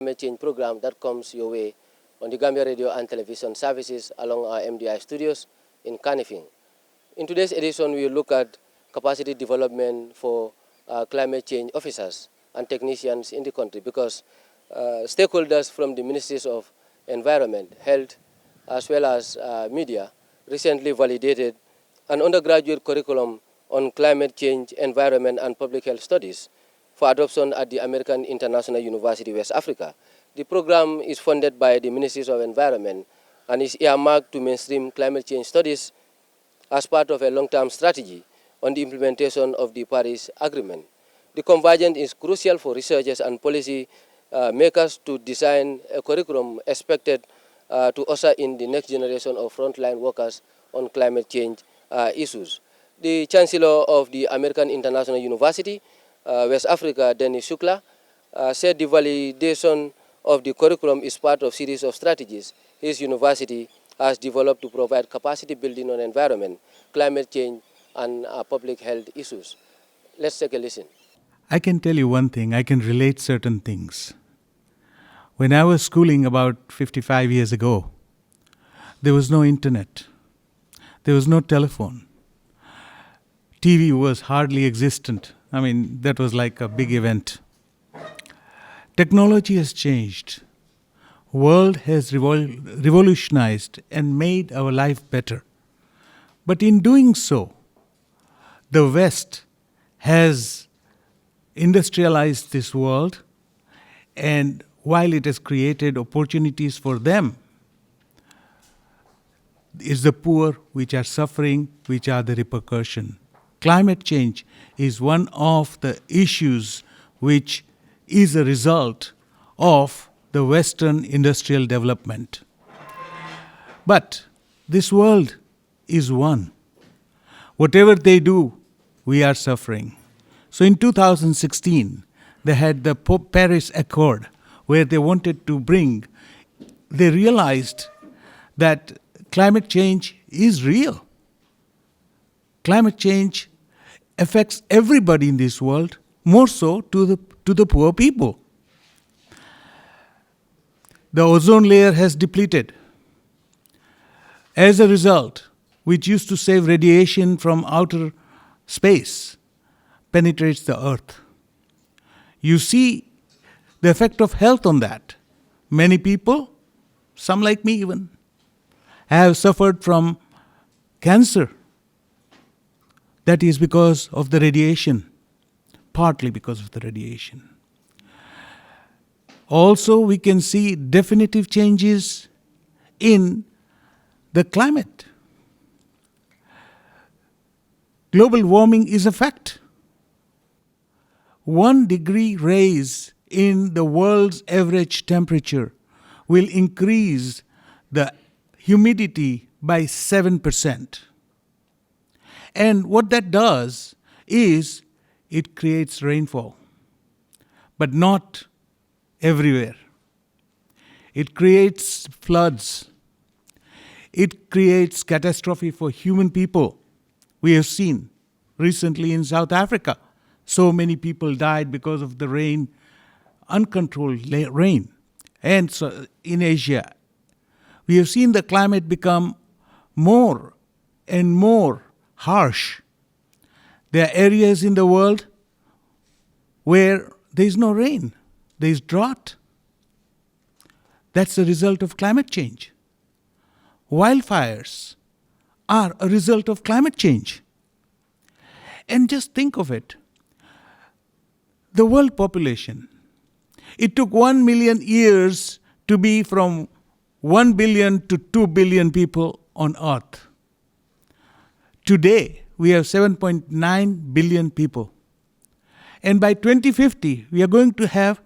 climate change program that comes your way on the Gambia Radio and Television services along our MDI studios in Kanifing. In today's edition, we will look at capacity development for climate change officers and technicians in the country because stakeholders from the Ministries of Environment, Health, as well as media recently validated an undergraduate curriculum on climate change, environment, and public health studies for adoption at the American International University, West Africa. The program is funded by the Ministries of Environment and is earmarked to mainstream climate change studies as part of a long-term strategy on the implementation of the Paris Agreement. The convergence is crucial for researchers and policy makers to design a curriculum expected to usher in the next generation of frontline workers on climate change issues. The Chancellor of the American International University, West Africa, Dennis Shukla, said the validation of the curriculum is part of a series of strategies his university has developed to provide capacity building on environment, climate change, and public health issues. Let's take a listen. I can tell you one thing, I can relate certain things. When I was schooling about 55 years ago, there was no internet, there was no telephone. TV was hardly existent. I mean, that was like a big event. Technology has changed. World has revolutionized and made our life better. But in doing so, the West has industrialized this world, and while it has created opportunities for them, it's the poor which are suffering, which are the repercussion. Climate change is one of the issues which is a result of the Western industrial development. But this world is one. Whatever they do, we are suffering. So in 2016, they had the Paris Accord, where they wanted to they realized that climate change is real. Climate change affects everybody in this world, more so to the poor people. The ozone layer has depleted. As a result, which used to save radiation from outer space, penetrates the earth. You see the effect of health on that. Many people, some like me even, have suffered from cancer. That is because of the radiation, partly because of the radiation. Also, we can see definitive changes in the climate. Global warming is a fact. 1 degree raise in the world's average temperature will increase the humidity by 7%. And what that does is it creates rainfall, but not everywhere. It creates floods. It creates catastrophe for human people. We have seen recently in South Africa, so many people died because of the rain, uncontrolled rain. And so in Asia, we have seen the climate become more and more harsh. There are areas in the world where there is no rain, there is drought. That's the result of climate change. Wildfires are a result of climate change. And just think of it. The world population, it took 1 million years to be from 1 billion to 2 billion people on Earth. Today, we have 7.9 billion people. And by 2050, we are going to have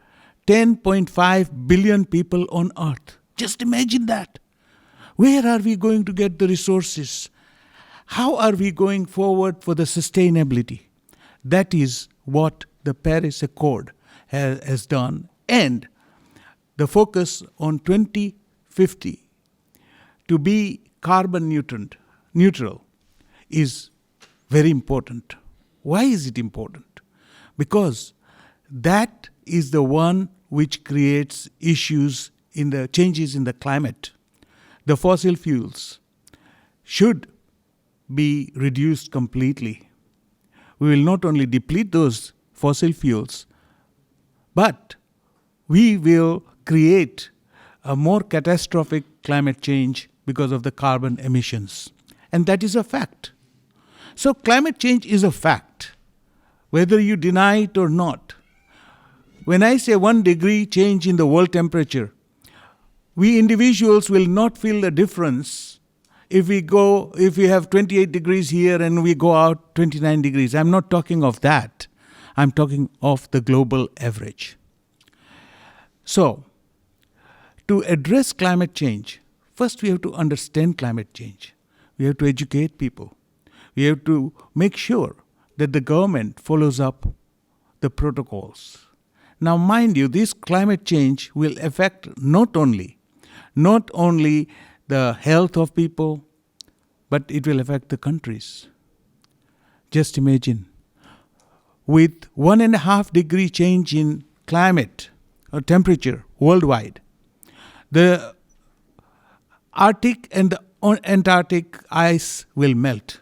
10.5 billion people on Earth. Just imagine that. Where are we going to get the resources? How are we going forward for the sustainability? That is what the Paris Accord has done. And the focus on 2050 to be carbon neutral is very important. Why is it important? Because that is the one which creates issues in the changes in the climate. The fossil fuels should be reduced completely. We will not only deplete those fossil fuels, but we will create a more catastrophic climate change because of the carbon emissions. And that is a fact. So climate change is a fact, whether you deny it or not. When I say 1 degree change in the world temperature, we individuals will not feel the difference if we have 28 degrees here and we go out 29 degrees. I'm not talking of that. I'm talking of the global average. So, to address climate change, first we have to understand climate change. We have to educate people. We have to make sure that the government follows up the protocols. Now, mind you, this climate change will affect not only the health of people, but it will affect the countries. Just imagine, with 1.5 degree change in climate or temperature worldwide, the Arctic and the Antarctic ice will melt,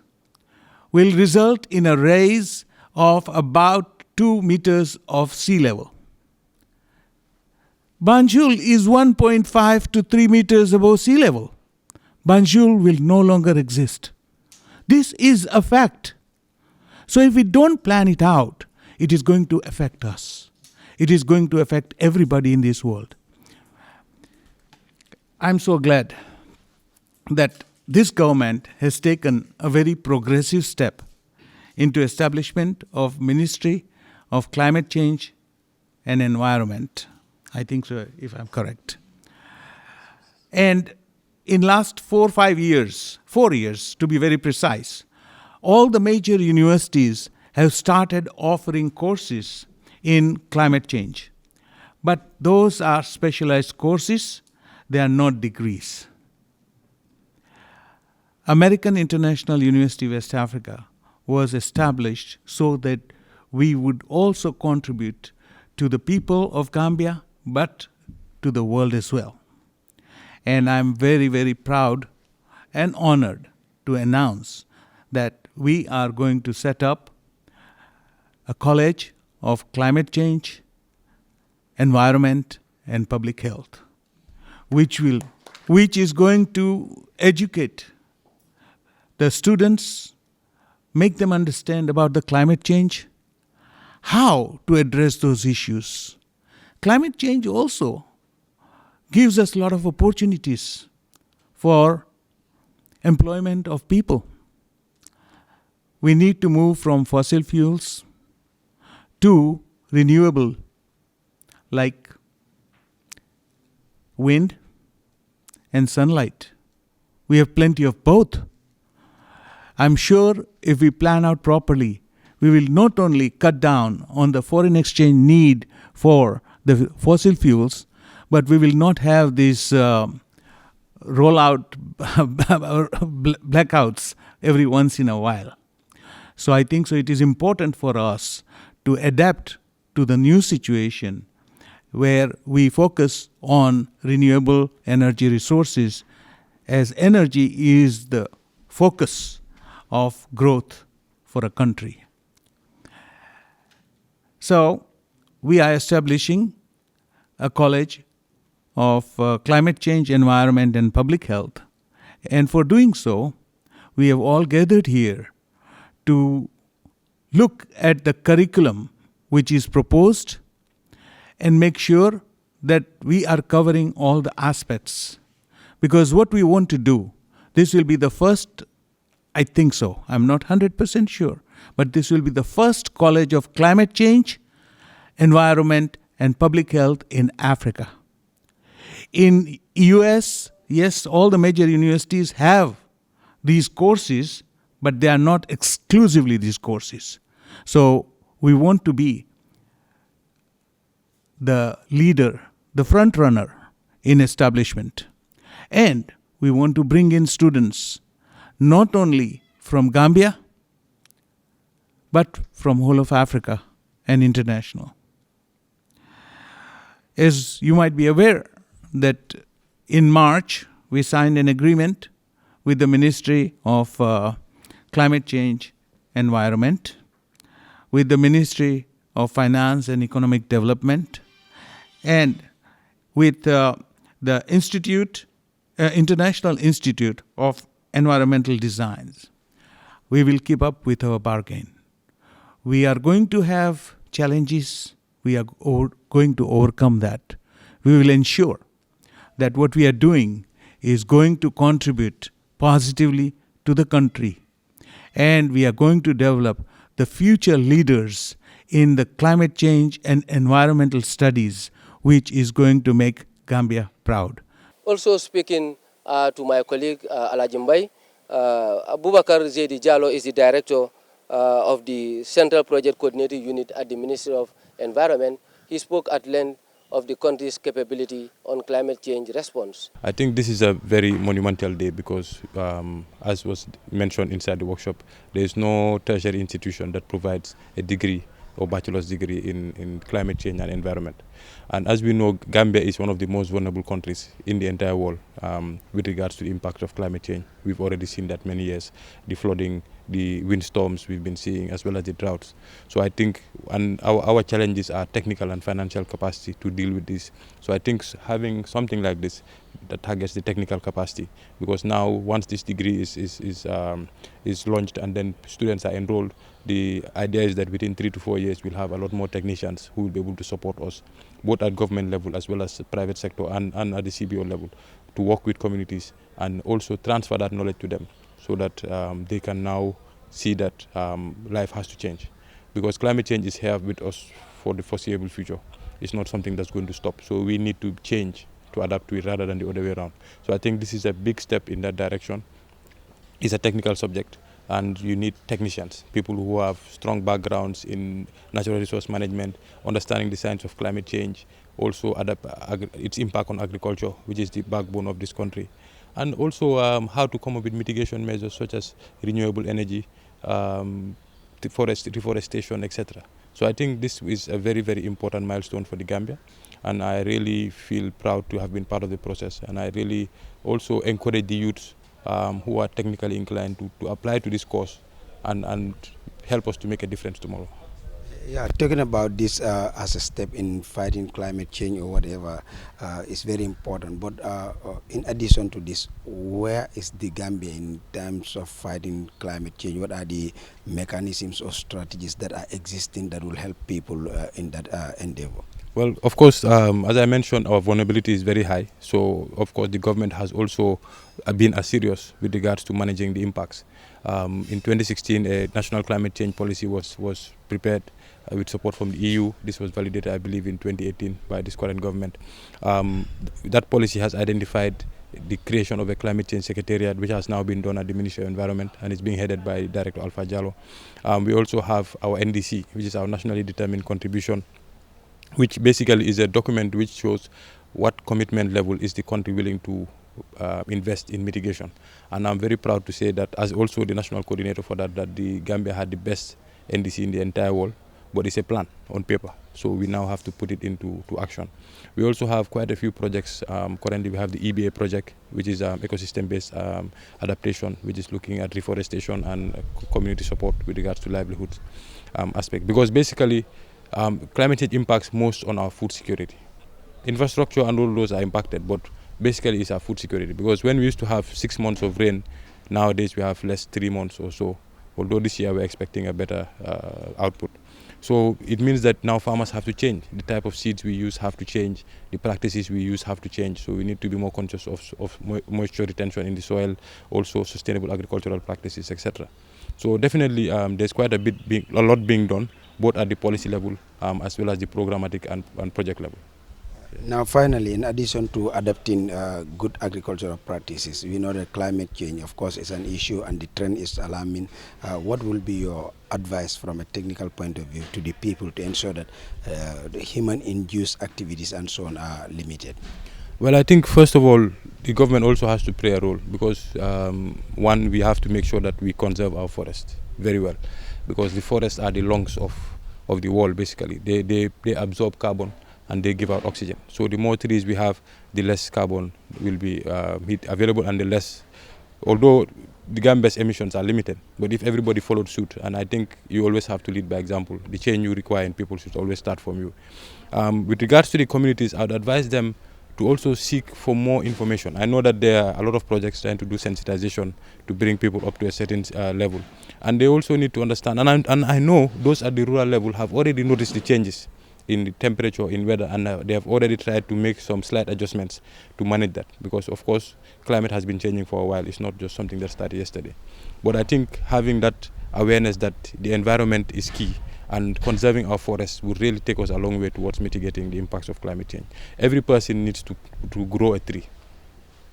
will result in a rise of about 2 meters of sea level. Banjul is 1.5 to 3 meters above sea level. Banjul will no longer exist. This is a fact. So if we don't plan it out, it is going to affect us. It is going to affect everybody in this world. I'm so glad that this government has taken a very progressive step into establishment of Ministry of Climate Change and Environment. I think so, if I'm correct. And in last 4 years to be very precise, all the major universities have started offering courses in climate change. But those are specialized courses, they are not degrees. American International University West Africa was established so that we would also contribute to the people of Gambia, but to the world as well. And I'm very, very proud and honored to announce that we are going to set up a college of climate change, environment, and public health, which is going to educate the students, make them understand about the climate change, how to address those issues. Climate change also gives us a lot of opportunities for employment of people. We need to move from fossil fuels to renewable, like wind and sunlight. We have plenty of both. I'm sure if we plan out properly, we will not only cut down on the foreign exchange need for the fossil fuels, but we will not have these rollout blackouts every once in a while. So I think so it is important for us to adapt to the new situation where we focus on renewable energy resources, as energy is the focus of growth for a country. So we are establishing a college of climate change, environment, and public health. And for doing so, we have all gathered here to look at the curriculum which is proposed and make sure that we are covering all the aspects. Because what we want to do, this will be the first, I think so, I'm not 100% sure, but this will be the first college of climate change, environment, and public health in Africa. In US, yes, all the major universities have these courses, but they are not exclusively these courses. So we want to be the leader, the front runner in establishment. And we want to bring in students not only from Gambia, but from whole of Africa and international. As you might be aware, that in March we signed an agreement with the Ministry of Climate Change, Environment, with the Ministry of Finance and Economic Development, and with the International Institute of Environmental Designs. We will keep up with our bargain. We are going to have challenges. We are going to overcome that. We will ensure that what we are doing is going to contribute positively to the country. And we are going to develop the future leaders in the climate change and environmental studies, which is going to make Gambia proud. Also speaking to my colleague Alajimbai, Abubakar Zaidi Jallo is the director of the Central Project Coordinating Unit at the Ministry of Environment. He spoke at length of the country's capability on climate change response. I think this is a very monumental day because, as was mentioned inside the workshop, there is no tertiary institution that provides a degree or bachelor's degree in climate change and environment. And as we know, Gambia is one of the most vulnerable countries in the entire world with regards to the impact of climate change. We've already seen that many years, the flooding, the windstorms we've been seeing, as well as the droughts. So I think our challenges are technical and financial capacity to deal with this. So I think having something like this that targets the technical capacity, because now once this degree is launched and then students are enrolled, the idea is that within 3 to 4 years we'll have a lot more technicians who will be able to support us, both at government level as well as the private sector and at the CBO level, to work with communities and also transfer that knowledge to them so that they can now see that life has to change. Because climate change is here with us for the foreseeable future. It's not something that's going to stop. So we need to change to adapt to it rather than the other way around. So I think this is a big step in that direction. It's a technical subject, and you need technicians, people who have strong backgrounds in natural resource management, understanding the science of climate change, also its impact on agriculture, which is the backbone of this country, and also how to come up with mitigation measures such as renewable energy, reforestation, etc. So I think this is a very, very important milestone for the Gambia, and I really feel proud to have been part of the process, and I really also encourage the youths who are technically inclined to apply to this course and help us to make a difference tomorrow. Yeah, talking about this as a step in fighting climate change or whatever is very important. But in addition to this, where is the Gambia in terms of fighting climate change? What are the mechanisms or strategies that are existing that will help people in that endeavor? Well, of course, as I mentioned, our vulnerability is very high. So, of course, the government has also been serious with regards to managing the impacts. In 2016, a national climate change policy was prepared with support from the EU. This was validated, I believe, in 2018 by this current government. That policy has identified the creation of a climate change secretariat, which has now been done at the Ministry of Environment and is being headed by Director Alpha Jallo. We also have our NDC, which is our nationally determined contribution, which basically is a document which shows what commitment level is the country willing to invest in mitigation. And I'm very proud to say that, as also the national coordinator for that the Gambia had the best NDC in the entire world, but it's a plan on paper. So we now have to put it into action. We also have quite a few projects. Currently we have the EBA project, which is ecosystem-based adaptation, which is looking at reforestation and community support with regards to livelihoods aspect. Because basically, climate change impacts most on our food security. Infrastructure and all those are impacted, but basically it's our food security. Because when we used to have 6 months of rain, nowadays we have less 3 months or so, although this year we're expecting a better output. So it means that now farmers have to change. The type of seeds we use have to change. The practices we use have to change. So we need to be more conscious of moisture retention in the soil, also sustainable agricultural practices, etc. So definitely there's quite a lot being done, both at the policy level as well as the programmatic and project level. Now, finally, in addition to adopting good agricultural practices, we know that climate change, of course, is an issue and the trend is alarming. What will be your advice from a technical point of view to the people to ensure that the human-induced activities and so on are limited? Well, I think, first of all, the government also has to play a role because, one, we have to make sure that we conserve our forests very well, because the forests are the lungs of the world, basically. They absorb carbon and they give out oxygen. So the more trees we have, the less carbon will be available, and the less, although the Gambia's emissions are limited, but if everybody followed suit, and I think you always have to lead by example, the change you require in people should always start from you. With regards to the communities, I would advise them to also seek for more information. I know that there are a lot of projects trying to do sensitization to bring people up to a certain level, and they also need to understand, and I know those at the rural level have already noticed the changes in the temperature, in weather, and they have already tried to make some slight adjustments to manage that, because of course climate has been changing for a while. It's not just something that started yesterday. But I think having that awareness that the environment is key and conserving our forests will really take us a long way towards mitigating the impacts of climate change. Every person needs to grow a tree.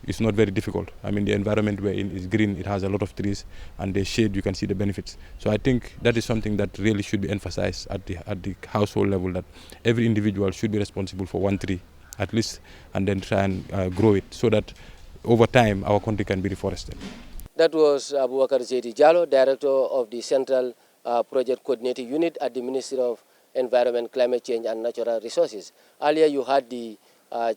It's not very difficult. I mean, the environment we're in is green, it has a lot of trees, and the shade, you can see the benefits. So I think that is something that really should be emphasized at the household level, that every individual should be responsible for one tree at least, and then try and grow it, so that over time our country can be reforested. That was Abubakar Zaidi Jallo, Director of the Central Project Coordinating Unit at the Ministry of Environment, Climate Change and Natural Resources. Earlier you had the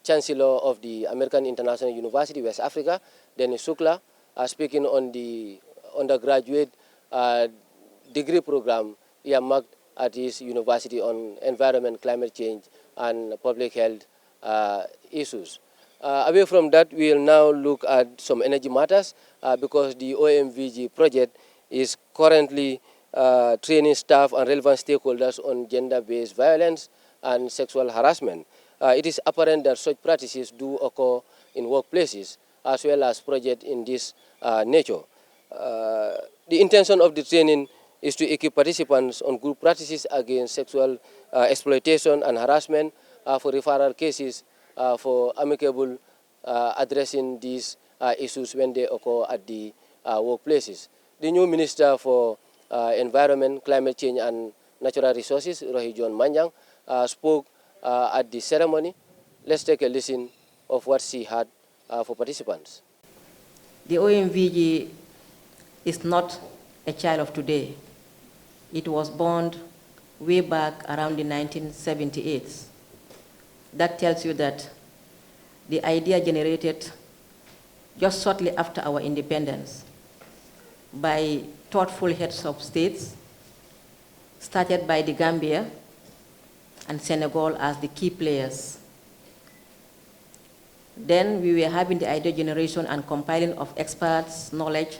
Chancellor of the American International University, West Africa, Dennis Sukla, speaking on the undergraduate degree program earmarked at his university on environment, climate change, and public health issues. Away from that, we will now look at some energy matters because the OMVG project is currently training staff and relevant stakeholders on gender-based violence and sexual harassment. It is apparent that such practices do occur in workplaces as well as projects in this nature. The intention of the training is to equip participants on good practices against sexual exploitation and harassment for referral cases for amicable addressing these issues when they occur at the workplaces. The new Minister for Environment, Climate Change and Natural Resources, Rohey John Manjang, spoke at the ceremony. Let's take a listen of what she had for participants. The OMVG is not a child of today. It was born way back around the 1978. That tells you that the idea generated just shortly after our independence by thoughtful heads of states, started by the Gambia and Senegal as the key players. Then we were having the idea generation and compiling of experts' knowledge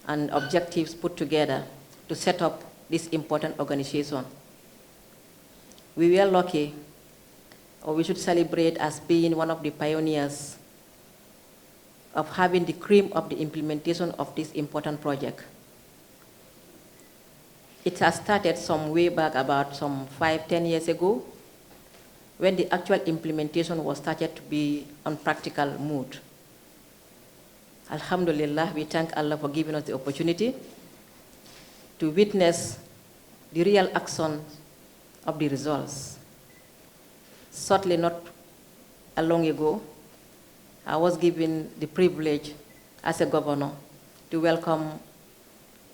and objectives put together to set up this important organization. We were lucky, or we should celebrate as being one of the pioneers of having the cream of the implementation of this important project. It has started some way back, about some 5-10 years ago, when the actual implementation was started to be on practical mood. Alhamdulillah, we thank Allah for giving us the opportunity to witness the real action of the results. Certainly not long ago, I was given the privilege as a governor to welcome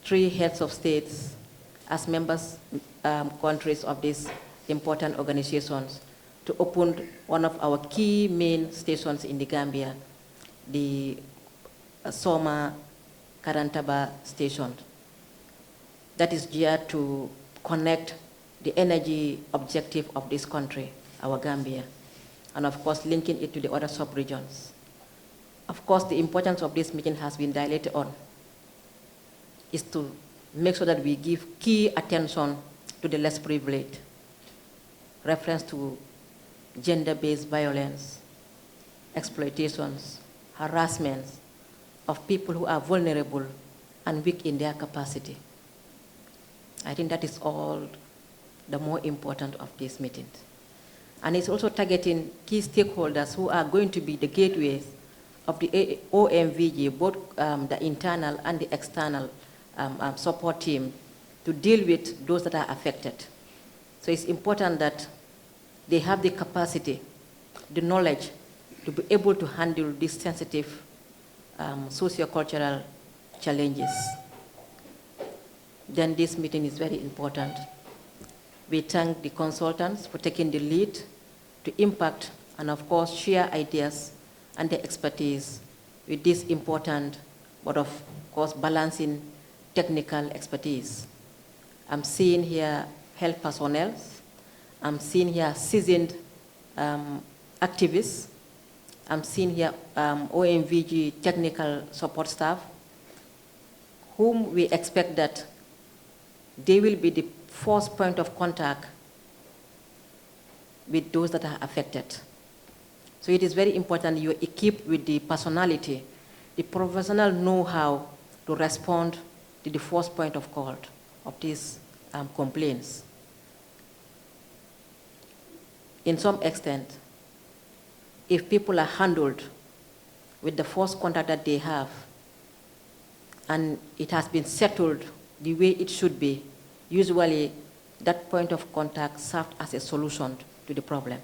3 heads of states as members countries of these important organizations to open one of our key main stations in the Gambia, the Soma Karantaba station. That is geared to connect the energy objective of this country, our Gambia, and of course linking it to the other sub-regions. Of course, the importance of this meeting has been dilated on is to make sure that we give key attention to the less privileged, reference to gender-based violence, exploitations, harassments of people who are vulnerable and weak in their capacity. I think that is all the more important of this meeting. And it's also targeting key stakeholders who are going to be the gateways of the OMVG, both the internal and the external support team, to deal with those that are affected. So it's important that they have the capacity, the knowledge to be able to handle these sensitive socio-cultural challenges. Then this meeting is very important. We thank the consultants for taking the lead to impact and, of course, share ideas and their expertise with this important, but of course, balancing technical expertise. I'm seeing here health personnel. I'm seeing here seasoned activists. I'm seeing here OMVG technical support staff, whom we expect that they will be the first point of contact with those that are affected. So it is very important you're equipped with the personality, the professional know-how to respond to the first point of call of these complaints. In some extent, if people are handled with the first contact that they have, and it has been settled the way it should be, usually that point of contact serves as a solution to the problem.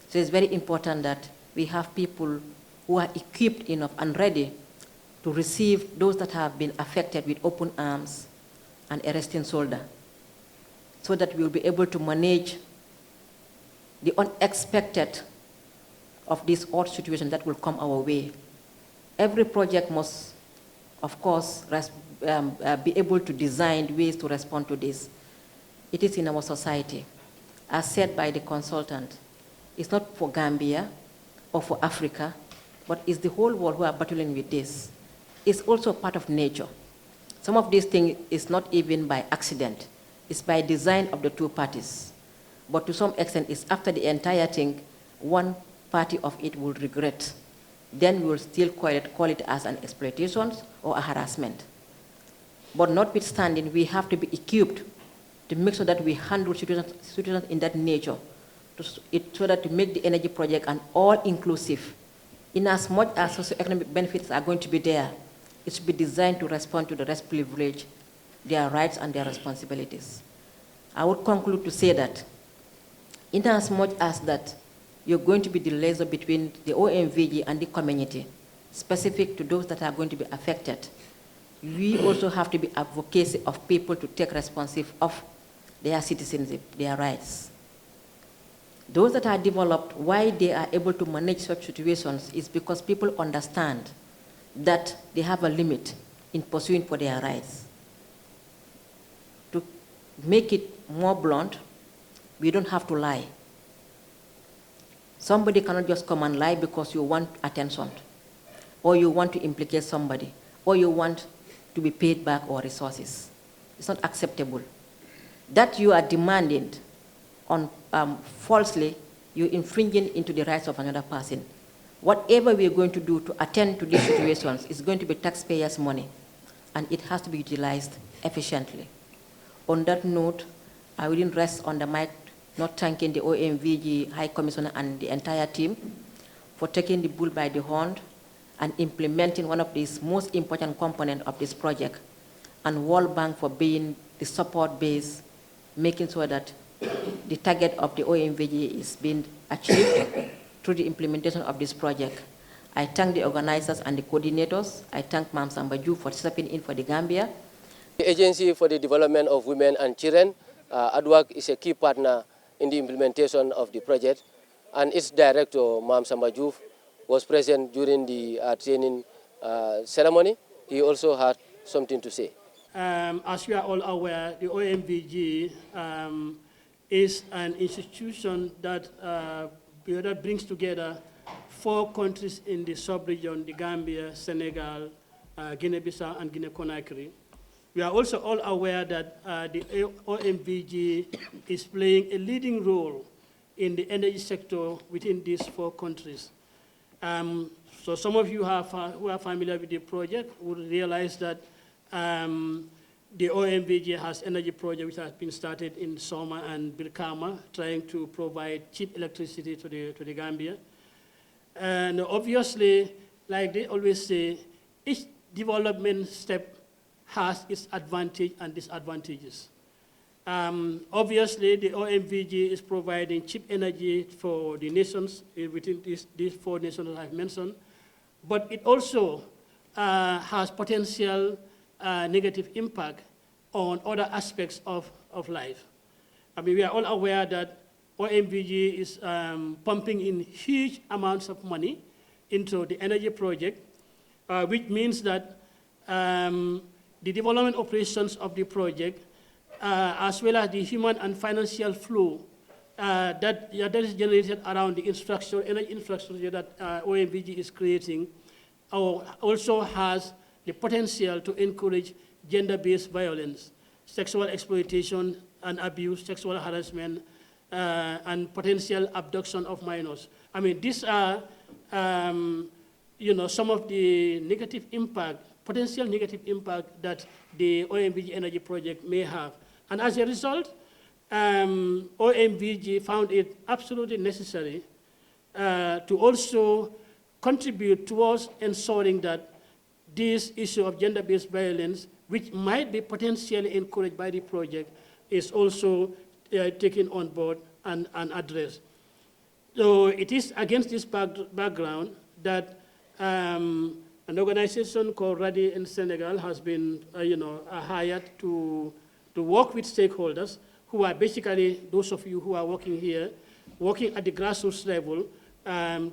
So it's very important that we have people who are equipped enough and ready to receive those that have been affected with open arms and a resting shoulder, so that we'll be able to manage the unexpected of this odd situation that will come our way. Every project must, of course, be able to design ways to respond to this. It is in our society. As said by the consultant, it's not for Gambia or for Africa, but it's the whole world who are battling with this. It's also part of nature. Some of these things is not even by accident. It's by design of the two parties. But to some extent, it's after the entire thing, one party of it will regret. Then we will still call it as an exploitation or a harassment. But notwithstanding, we have to be equipped to make sure that we handle situations in that nature, so that to make the energy project an all-inclusive. In as much as socioeconomic benefits are going to be there, it should be designed to respond to the less privileged, their rights and their responsibilities. I would conclude to say that in as much as that you're going to be the liaison between the OMVG and the community, specific to those that are going to be affected, we also have to be advocacy of people to take responsibility of their citizenship, their rights. Those that are developed, why they are able to manage such situations is because people understand that they have a limit in pursuing for their rights. To make it more blunt, we don't have to lie. Somebody cannot just come and lie because you want attention, or you want to implicate somebody, or you want to be paid back or resources. It's not acceptable. That you are demanding on falsely, you're infringing into the rights of another person. Whatever we're going to do to attend to these situations is going to be taxpayers' money, and it has to be utilized efficiently. On that note, I wouldn't rest on the mic not thanking the OMVG High Commissioner and the entire team for taking the bull by the horn and implementing one of these most important components of this project, and World Bank for being the support base, making sure that the target of the OMVG is being achieved through the implementation of this project. I thank the organizers and the coordinators. I thank Mam Samba Diouf for stepping in for the Gambia. The Agency for the Development of Women and Children, ADWAC, is a key partner in the implementation of the project, and its director, Mam Samba Diouf, was present during the training ceremony. He also had something to say. As we are all aware, the OMVG is an institution that brings together 4 countries in the sub-region, the Gambia, Senegal, Guinea-Bissau, and Guinea-Conakry. We are also all aware that the OMVG is playing a leading role in the energy sector within these 4 countries. So some of you who are familiar with the project will realize that the OMVG has energy project which has been started in Soma and Birkama, trying to provide cheap electricity to the Gambia. And obviously, like they always say, each development step has its advantage and disadvantages. Obviously, the OMVG is providing cheap energy for the nations within these 4 nations that I've mentioned, but it also has potential negative impact on other aspects of life. I mean, we are all aware that OMVG is pumping in huge amounts of money into the energy project, which means that the development operations of the project, as well as the human and financial flow that is generated around the energy infrastructure that OMVG is creating, also has the potential to encourage gender-based violence, sexual exploitation and abuse, sexual harassment, and potential abduction of minors. I mean, these are, some of the negative impact, potential negative impact that the OMVG energy project may have. And as a result, OMVG found it absolutely necessary to also contribute towards ensuring that this issue of gender-based violence, which might be potentially encouraged by the project, is also taken on board and addressed. So it is against this background that an organization called RADI in Senegal has been hired to work with stakeholders who are basically those of you who are working here, working at the grassroots level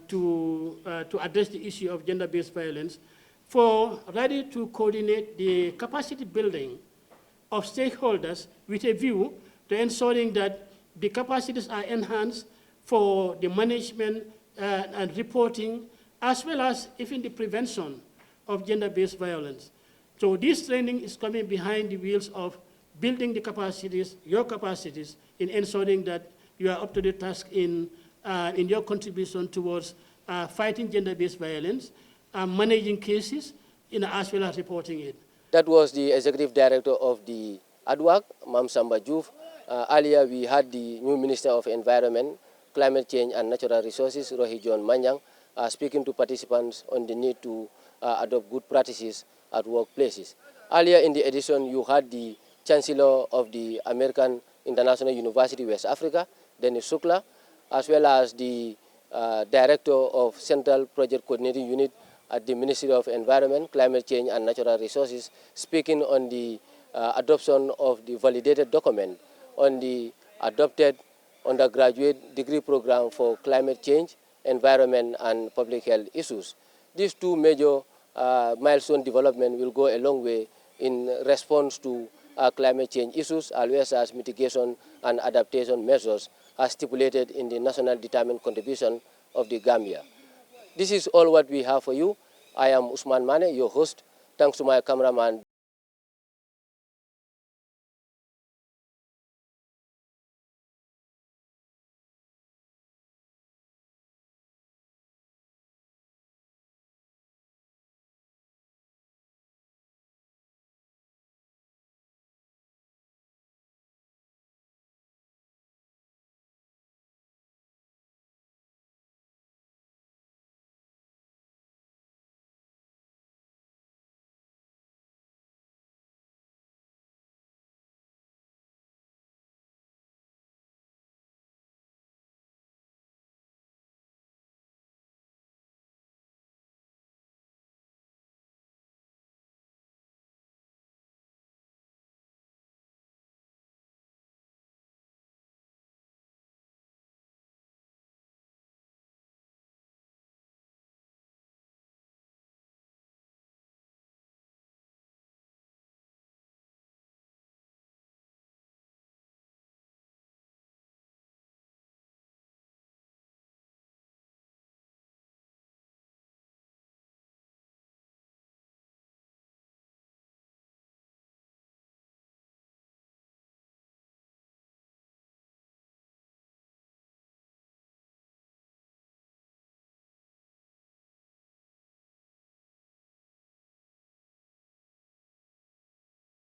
to address the issue of gender-based violence, for RADI to coordinate the capacity building of stakeholders with a view to ensuring that the capacities are enhanced for the management and reporting, as well as even the prevention of gender-based violence. So this training is coming behind the wheels of building the capacities, your capacities, in ensuring that you are up to the task in your contribution towards fighting gender-based violence, managing cases, as well as reporting it. That was the Executive Director of the ADWAC, Mam Samba Diouf. Earlier, we had the new Minister of Environment, Climate Change and Natural Resources, Rohey John Manyang, speaking to participants on the need to adopt good practices at workplaces. Earlier in the edition, you had the Chancellor of the American International University, West Africa, Dennis Sukla, as well as the Director of Central Project Coordinating Unit at the Ministry of Environment, Climate Change and Natural Resources, speaking on the adoption of the validated document on the adopted undergraduate degree program for climate change, environment and public health issues. These two major milestone development will go a long way in response to climate change issues, as well as mitigation and adaptation measures as stipulated in the National Determined Contribution of the Gambia. This is all what we have for you. I am Usman Mane, your host. Thanks to my cameraman.